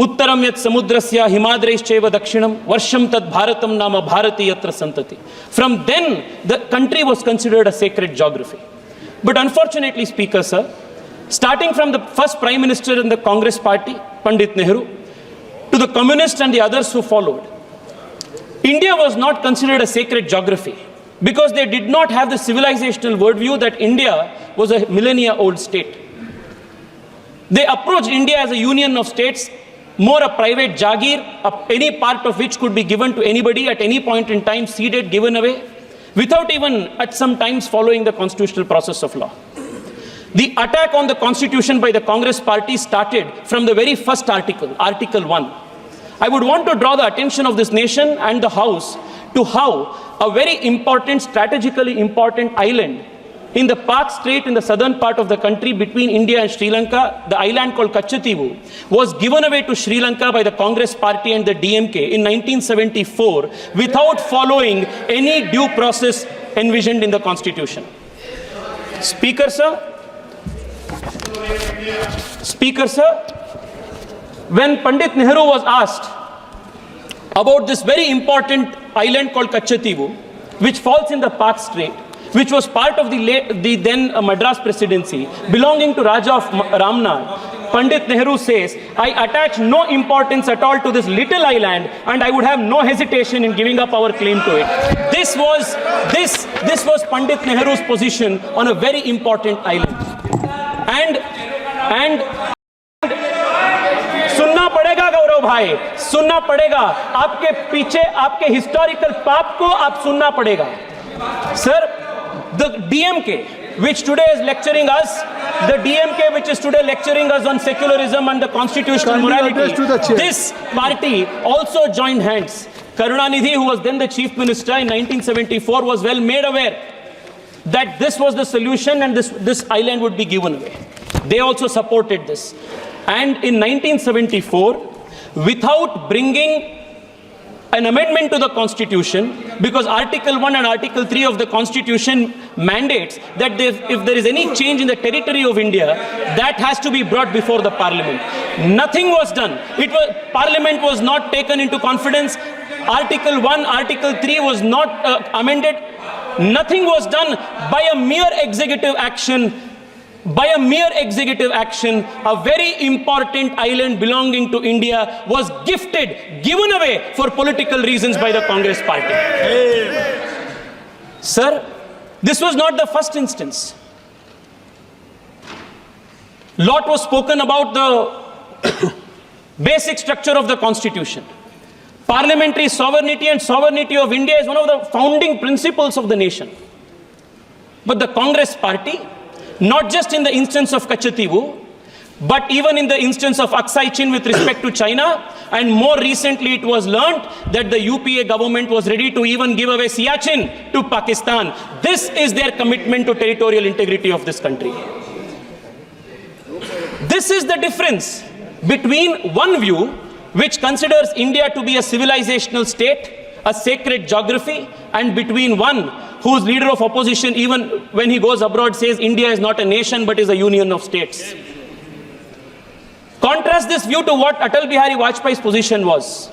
Uttaram yat samudrasya himadraischeva dakshinam varsham tad bharatam nama bharati yatra santati. From then, the country was considered a sacred geography. But unfortunately, Speaker Sir, starting from the first Prime Minister in the Congress party, Pandit Nehru, to the communists and the others who followed, India was not considered a sacred geography because they did not have the civilizational worldview that India was a millennia-old state. They approached India as a union of states, more a private jagir, any part of which could be given to anybody at any point in time, ceded, given away, without even at some times following the constitutional process of law. The attack on the constitution by the Congress party started from the very first article, Article 1. I would want to draw the attention of this nation and the House to how a very important, strategically important island in the Pak Strait in the southern part of the country between India and Sri Lanka, the island called Katchatheevu, was given away to Sri Lanka by the Congress party and the DMK in 1974 without following any due process envisioned in the constitution. Speaker sir, when Pandit Nehru was asked about this very important island called Katchatheevu, which falls in the Pak Strait, which was part of the then Madras presidency, belonging to Raja of Ramnath, Pandit Nehru says, I attach no importance at all to this little island and I would have no hesitation in giving up our claim to it. This was Pandit Nehru's position on a very important island. And सुनना पड़ेगा गौरव भाई, सुनना पड़ेगा, आपके पीछे आपके historical पाप को आप सुनना पड़ेगा. Sir, the DMK, which today is lecturing us, on secularism and the constitutional morality, this party also joined hands. Karunanidhi, who was then the chief minister in 1974, was well made aware that this was the solution and this island would be given away. They also supported this. And in 1974, without bringing an amendment to the constitution, because Article 1 and Article 3 of the constitution mandates that if there is any change in the territory of India, that has to be brought before the parliament. Nothing was done. Parliament was not taken into confidence. Article 1, Article 3 was not amended. Nothing was done. By a mere executive action, a very important island belonging to India was given away for political reasons by the Congress party. Sir, this was not the first instance. Lot was spoken about the basic structure of the constitution. Parliamentary sovereignty and sovereignty of India is one of the founding principles of the nation. But the Congress party, not just in the instance of Katchatheevu, but even in the instance of Aksai Chin with respect to China, and more recently it was learnt that the UPA government was ready to even give away Siachen to Pakistan. This is their commitment to territorial integrity of this country. This is the difference between one view which considers India to be a civilizational state, a sacred geography, and between one whose leader of opposition, even when he goes abroad, says India is not a nation but is a union of states. Contrast this view to what Atal Bihari Vajpayee's position was.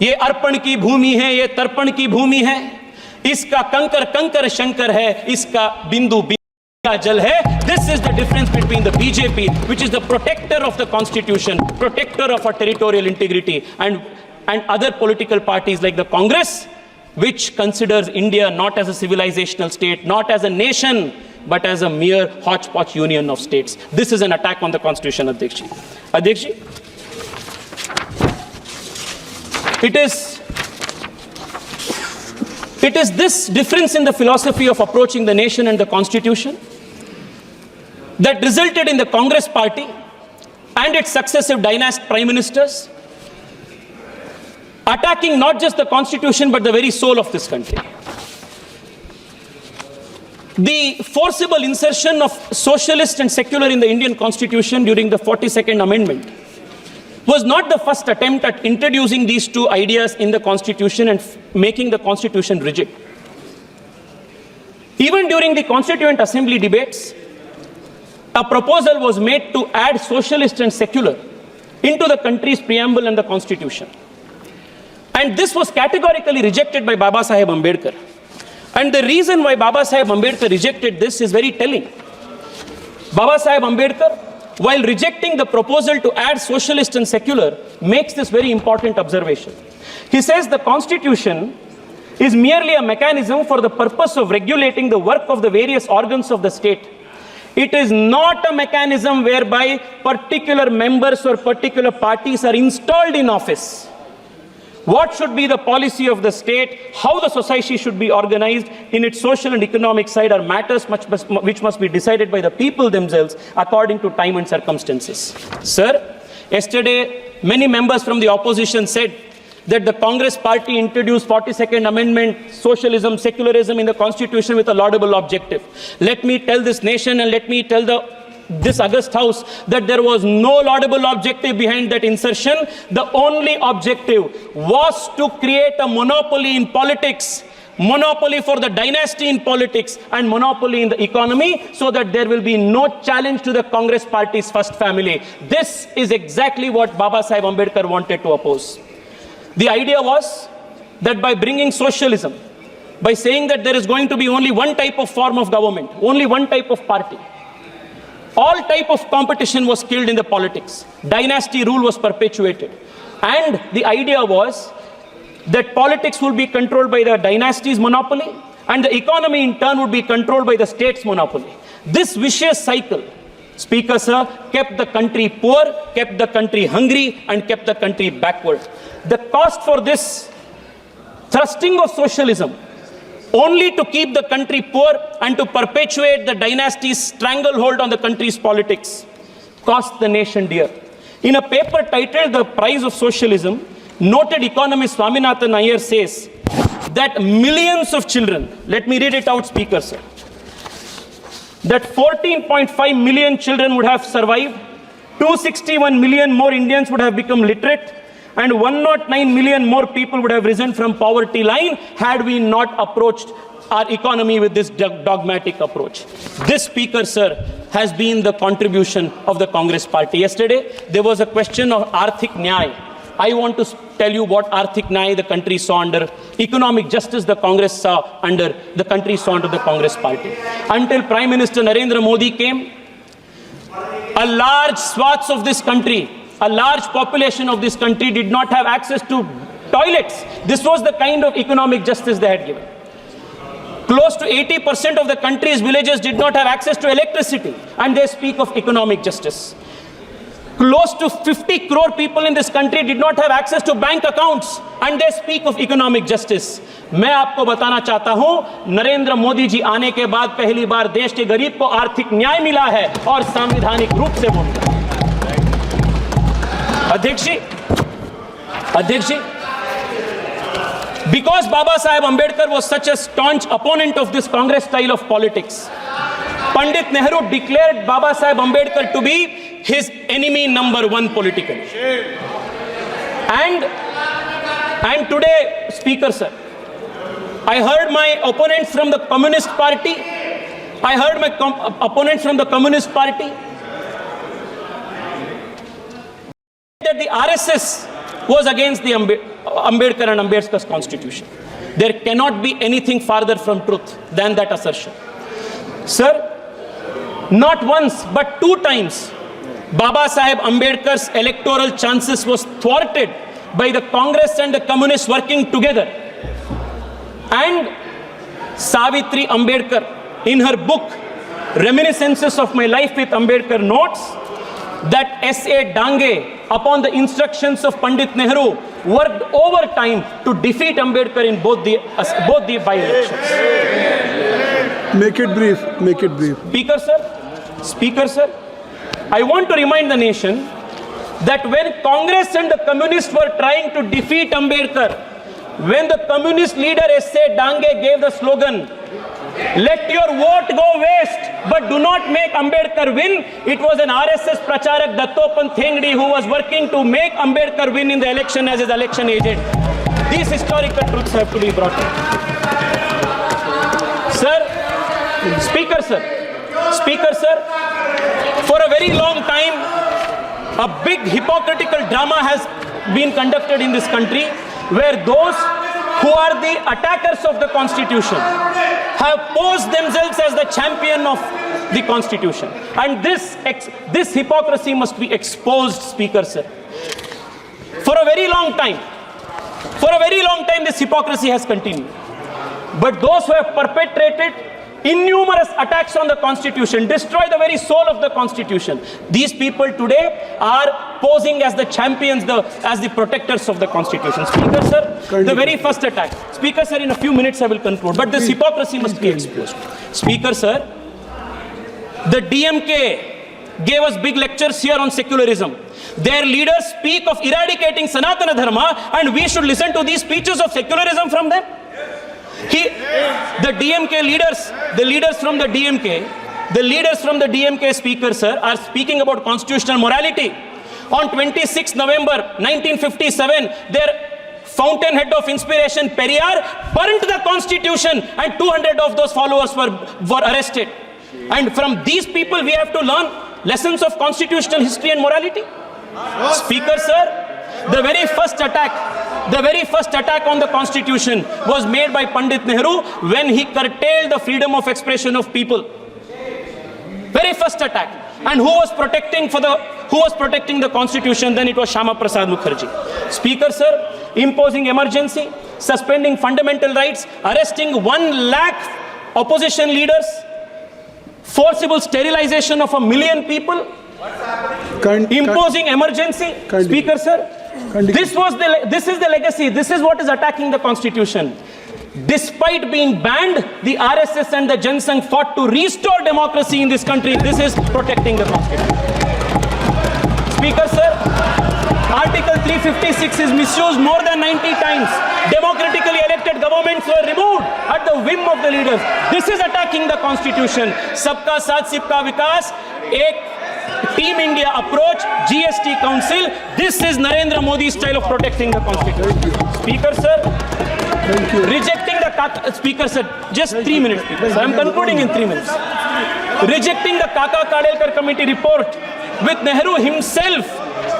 ये अर्पण की भूमि है, ये तर्पण की भूमि है, इसका कंकर कंकर शंकर है, इसका बिंदु बिंदु जल है. This is the difference between the BJP, which is the protector of the constitution, protector of our territorial integrity, and other political parties like the Congress, which considers India not as a civilizational state, not as a nation, but as a mere hodgepodge union of states. This is an attack on the constitution, Adhyakshi. Adhyakshi, it is this difference in the philosophy of approaching the nation and the constitution that resulted in the Congress party and its successive dynastic prime ministers attacking not just the constitution but the very soul of this country. The forcible insertion of socialist and secular in the Indian constitution during the 42nd amendment was not the first attempt at introducing these two ideas in the constitution and making the constitution rigid. Even during the Constituent Assembly debates, a proposal was made to add socialist and secular into the country's preamble and the constitution. And this was categorically rejected by Baba Saheb Ambedkar. And the reason why Baba Saheb Ambedkar rejected this is very telling. Baba Saheb Ambedkar, while rejecting the proposal to add socialist and secular, makes this very important observation. He says the constitution is merely a mechanism for the purpose of regulating the work of the various organs of the state. It is not a mechanism whereby particular members or particular parties are installed in office. What should be the policy of the state, how the society should be organized in its social and economic side are matters which must be decided by the people themselves according to time and circumstances. Sir, yesterday many members from the opposition said that the Congress party introduced 42nd Amendment, socialism, secularism in the constitution with a laudable objective. Let me tell this nation and let me tell this august house that there was no laudable objective behind that insertion. The only objective was to create a monopoly in politics, monopoly for the dynasty in politics and monopoly in the economy so that there will be no challenge to the Congress party's first family. This is exactly what Baba Saheb Ambedkar wanted to oppose. The idea was that by bringing socialism, by saying that there is going to be only one type of form of government, only one type of party, all type of competition was killed in the politics. Dynasty rule was perpetuated. And the idea was that politics will be controlled by the dynasty's monopoly and the economy in turn would be controlled by the state's monopoly. This vicious cycle, Speaker sir, kept the country poor, kept the country hungry and kept the country backward. The cost for this thrusting of socialism only to keep the country poor and to perpetuate the dynasty's stranglehold on the country's politics cost the nation dear. In a paper titled The Price of Socialism, noted economist Swaminathan Iyer says that millions of children, let me read it out, Speaker sir, that 14.5 million children would have survived, 261 million more Indians would have become literate, and 109 million more people would have risen from poverty line had we not approached our economy with this dogmatic approach. This, Speaker sir, has been the contribution of the Congress party. Yesterday, there was a question of Arthik Nyay. I want to tell you what Arthik Nyay the country saw under, economic justice the Congress saw under, the country saw under the Congress party. Until Prime Minister Narendra Modi came, a large swaths of this country, a large population of this country did not have access to toilets. This was the kind of economic justice they had given. Close to 80% of the country's villages did not have access to electricity, and they speak of economic justice. Close to 50 crore people in this country did not have access to bank accounts, and they speak of economic justice. मैं आपको बताना चाहता हूं, नरेंद्र मोदी जी आने के बाद पहली बार देश के गरीब को आर्थिक न्याय मिला है और संवैधानिक रूप से वो मिला। अध्यक्ष जी, because Baba Saheb Ambedkar was such a staunch opponent of this Congress style of politics, Pandit Nehru declared Baba Saheb Ambedkar to be his enemy number one politically. And today, Speaker sir, I heard my opponents from the Communist Party, that the RSS was against the Ambedkar and Ambedkar's constitution. There cannot be anything farther from truth than that assertion. Sir, not once but two times, Baba Saheb Ambedkar's electoral chances was thwarted by the Congress and the Communists working together. And Savitri Ambedkar, in her book, Reminiscences of My Life with Ambedkar, notes that S.A. Dange, upon the instructions of Pandit Nehru, worked overtime to defeat Ambedkar in both the by-elections. Make it brief. Speaker sir, I want to remind the nation that when Congress and the Communists were trying to defeat Ambedkar, when the Communist leader S.A. Dange gave the slogan, "Let your vote go waste, but do not make Ambedkar win," it was an RSS Pracharak Dattopan Thengdi who was working to make Ambedkar win in the election as his election agent. These historical truths have to be brought in. Speaker sir, for a very long time, A big hypocritical drama has been conducted in this country where those who are the attackers of the Constitution have posed themselves as the champion of the Constitution. And this hypocrisy must be exposed, Speaker, sir. For a very long time, this hypocrisy has continued. But those who have perpetrated innumerous attacks on the Constitution, destroy the very soul of the Constitution, these people today are posing as the champions, as the protectors of the Constitution. Speaker, sir, the very first attack. Speaker, sir, in a few minutes I will conclude, but this hypocrisy must be exposed. Speaker, sir, the DMK gave us big lectures here on secularism. Their leaders speak of eradicating Sanatana Dharma, and we should listen to these speeches of secularism from them. The DMK leaders, the leaders from the DMK, Speaker, sir, are speaking about constitutional morality. On 26 November 1957, their fountainhead of inspiration, Periyar, burnt the Constitution, and 200 of those followers were arrested. And from these people, we have to learn lessons of constitutional history and morality. Speaker, sir, the very first attack on the Constitution was made by Pandit Nehru when he curtailed the freedom of expression of people. Very first attack. And who was protecting the Constitution? Then it was Shama Prasad Mukherjee. Speaker, sir, imposing emergency, suspending fundamental rights, arresting 1 lakh opposition leaders, forcible sterilization of 1 million people, imposing emergency. Speaker, sir, this is the legacy. This is what is attacking the Constitution. Despite being banned, the RSS and the Jan Sangh fought to restore democracy in this country. This is protecting the Constitution. Speaker, sir, Article 356 is misused more than 90 times. Democratically elected governments were removed at the whim of the leaders. This is attacking the Constitution. Sabka Saath Sabka Vikas, Team India approach, GST Council. This is Narendra Modi's style of protecting the Constitution. Speaker, sir, rejecting the Speaker, sir, just 3 minutes, Speaker, sir. I'm concluding in 3 minutes. Rejecting the Kaka Kadelkar committee report with Nehru himself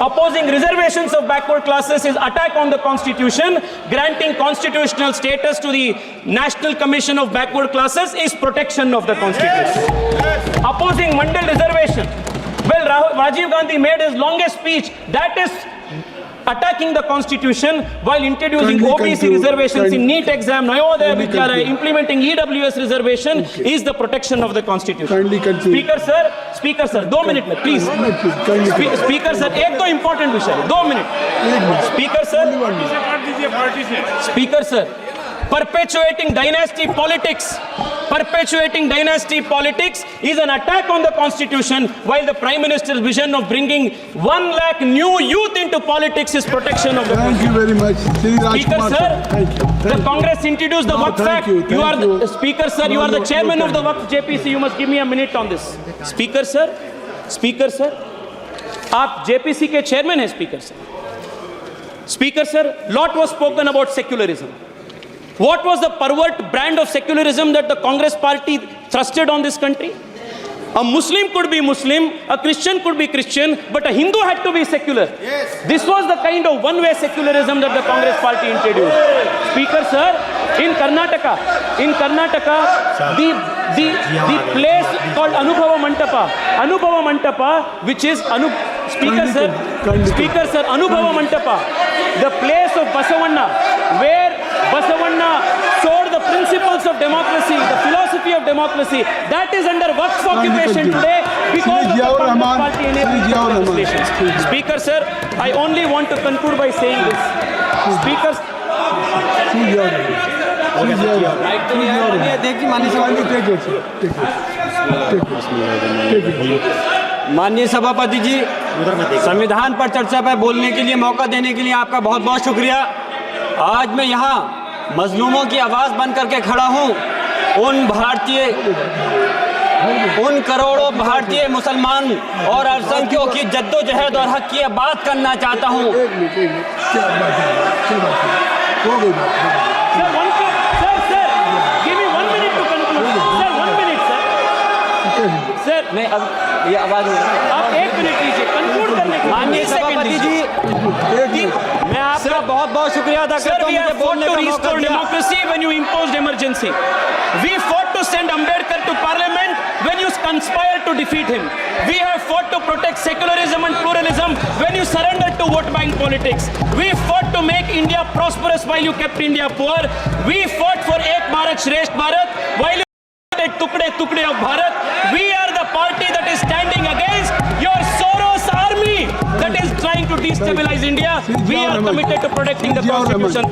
opposing reservations of backward classes is attack on the Constitution. Granting constitutional status to the National Commission of Backward Classes is protection of the Constitution. Opposing Mandal reservation. Well, Rajiv Gandhi made his longest speech. That is attacking the Constitution while introducing OBC reservations in NEET exam, Nayodaya Vidyalaya, implementing EWS reservation is the protection of the Constitution. Speaker, sir, 2 minutes, please. Speaker, sir, एक तो important विषय, 2 minutes. Speaker, sir, perpetuating dynasty politics is an attack on the Constitution, while the Prime Minister's vision of bringing 1 lakh new youth into politics is protection of the Constitution. Thank you very much. Speaker, sir, the Congress introduced the Waqf Act. You are the Speaker, sir, you are the chairman of the Waqf JPC. You must give me a minute on this. Speaker, sir, आप JPC के chairman हैं, Speaker, sir. Speaker, sir, lot was spoken about secularism. What was the pervert brand of secularism that the Congress party thrusted on this country? A Muslim could be Muslim, a Christian could be Christian, but a Hindu had to be secular. Yes. This was the kind of one-way secularism that the Congress party introduced. Speaker, sir, in Karnataka, the place called Anubhava Mantapa, which is Speaker, sir, Anubhava Mantapa, the place of Basavanna, where Basavanna sold the principles of democracy, the philosophy of democracy, that is under Waqf occupation today because of the Congress party enabling legislation. Speaker, sir, I only want to conclude by saying this. Speaker, माननीय सभापति जी, संविधान पर चर्चा पर बोलने के लिए मौका देने के लिए आपका बहुत बहुत शुक्रिया। आज मैं यहाँ मजलूमों की आवाज़ बन करके खड़ा हूँ। उन करोड़ों भारतीय मुसलमान और अल्पसंख्यकों की जद्दोजहद और हक की बात करना चाहता हूँ। सर नहीं, अब ये आवाज नहीं है। आप एक मिनट लीजिए, कंक्लूड करने के लिए। माननीय 30 सेकंड सभापति जी, मैं आपका बहुत बहुत शुक्रिया अदा Sir, करता हूँ we मुझे have fought बोलने to का मौका restore दिया। democracy when you imposed emergency. We fought to send Ambedkar to parliament when you conspired to defeat him. We have fought to protect secularism and pluralism when you surrendered to vote bank politics. We fought to make India prosperous while you kept India poor. We fought for Ek Bharat Shresth Bharat while you created Tukde Tukde of Bharat. We are the party that is standing against your Soros army that is trying to destabilize India. We are committed to protecting the constitution.